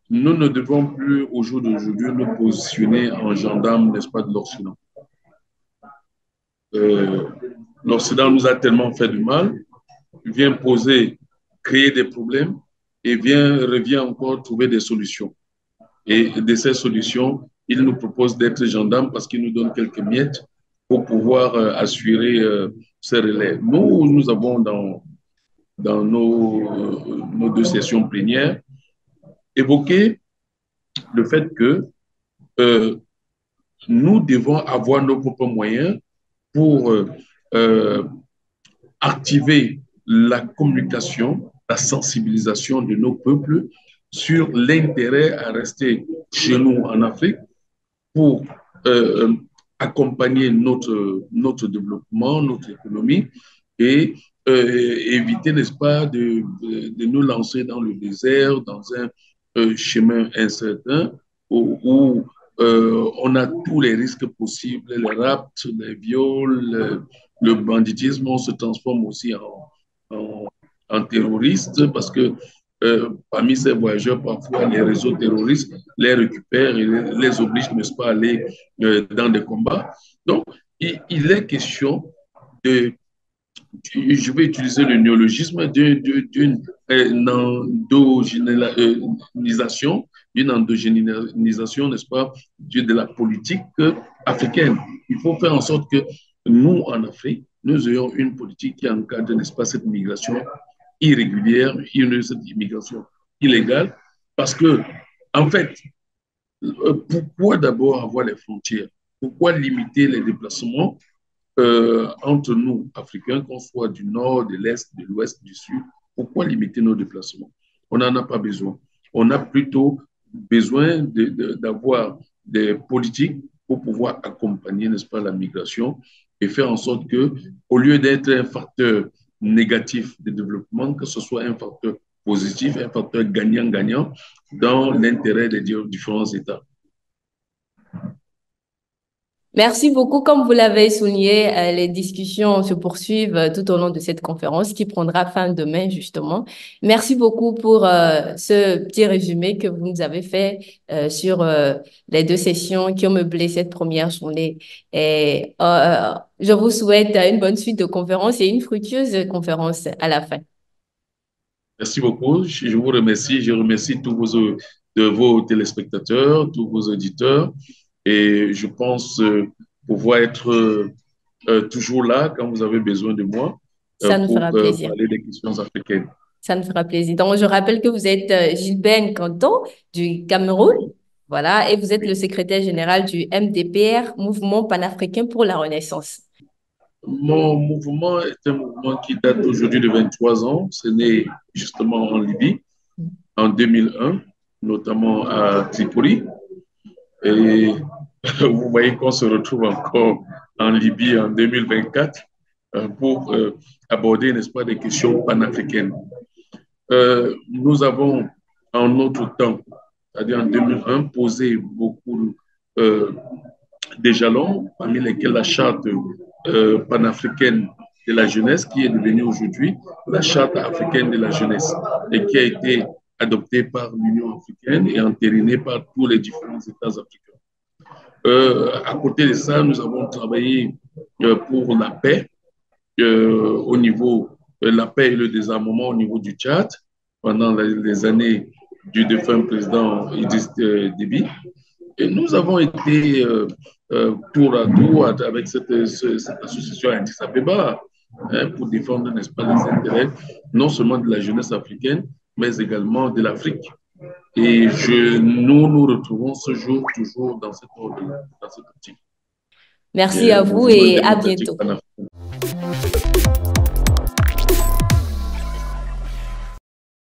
Nous ne devons plus, au jour d'aujourd'hui, nous positionner en gendarme, n'est-ce pas, de l'Occident. L'Occident nous a tellement fait du mal, vient poser, créer des problèmes et revient encore trouver des solutions. Et de ces solutions, il nous propose d'être gendarme parce qu'il nous donne quelques miettes pour pouvoir assurer ces relais. Nous avons dans nos deux sessions plénières évoqué le fait que euh, nous devons avoir nos propres moyens pour euh, activer la communication, la sensibilisation de nos peuples sur l'intérêt à rester chez nous en Afrique pour euh, accompagner notre développement, notre économie et éviter, n'est-ce pas, de nous lancer dans le désert, dans un chemin incertain où on a tous les risques possibles, les rapts, les viols, le banditisme, on se transforme aussi en, en terroriste parce que parmi ces voyageurs, parfois les réseaux terroristes les récupèrent et les obligent, n'est-ce pas, à aller dans des combats. Donc, il est question de, je vais utiliser le néologisme, d'une endogénisation, n'est-ce pas, de la politique africaine. Il faut faire en sorte que nous, en Afrique, nous ayons une politique qui encadre, n'est-ce pas, cette migration irrégulière, cette immigration illégale, parce que, en fait, pourquoi d'abord avoir les frontières? Pourquoi limiter les déplacements entre nous, Africains, qu'on soit du nord, de l'est, de l'ouest, du sud? Pourquoi limiter nos déplacements? On n'en a pas besoin. On a plutôt besoin d'avoir des politiques pour pouvoir accompagner, n'est-ce pas, la migration et faire en sorte que, au lieu d'être un facteur négatif de développement, que ce soit un facteur positif, un facteur gagnant-gagnant dans l'intérêt des différents États. Merci beaucoup. Comme vous l'avez souligné, les discussions se poursuivent tout au long de cette conférence qui prendra fin demain, justement. Merci beaucoup pour ce petit résumé que vous nous avez fait sur les deux sessions qui ont meublé cette première journée. Et je vous souhaite une bonne suite de conférences et une fructueuse conférence à la fin. Merci beaucoup. Je vous remercie. Je remercie tous vos téléspectateurs, tous vos auditeurs. Et je pense pouvoir être toujours là quand vous avez besoin de moi Ça nous pour fera plaisir. parler des questions africaines. Ça nous fera plaisir. Donc, je rappelle que vous êtes Gilbert Nkanto du Cameroun. Voilà, et vous êtes le secrétaire général du MDPR, Mouvement panafricain pour la Renaissance. Mon mouvement est un mouvement qui date aujourd'hui de 23 ans. C'est né justement en Libye en 2001, notamment à Tripoli. Et vous voyez qu'on se retrouve encore en Libye en 2024 pour aborder, n'est-ce pas, des questions panafricaines. Nous avons, en notre temps, c'est-à-dire en 2001, posé beaucoup des jalons, parmi lesquels la charte panafricaine de la jeunesse, qui est devenue aujourd'hui la charte africaine de la jeunesse, et qui a été adoptée par l'Union africaine et entérinée par tous les différents États africains. À côté de ça, nous avons travaillé pour la paix au niveau la paix et le désarmement au niveau du Tchad pendant les années du défunt président Idriss Déby. Et nous avons été tour à tour avec cette association Addis Abeba pour défendre, n'est-ce pas, les intérêts non seulement de la jeunesse africaine, mais également de l'Afrique. Et nous nous retrouvons ce jour toujours dans cette optique. Merci à vous et à bientôt.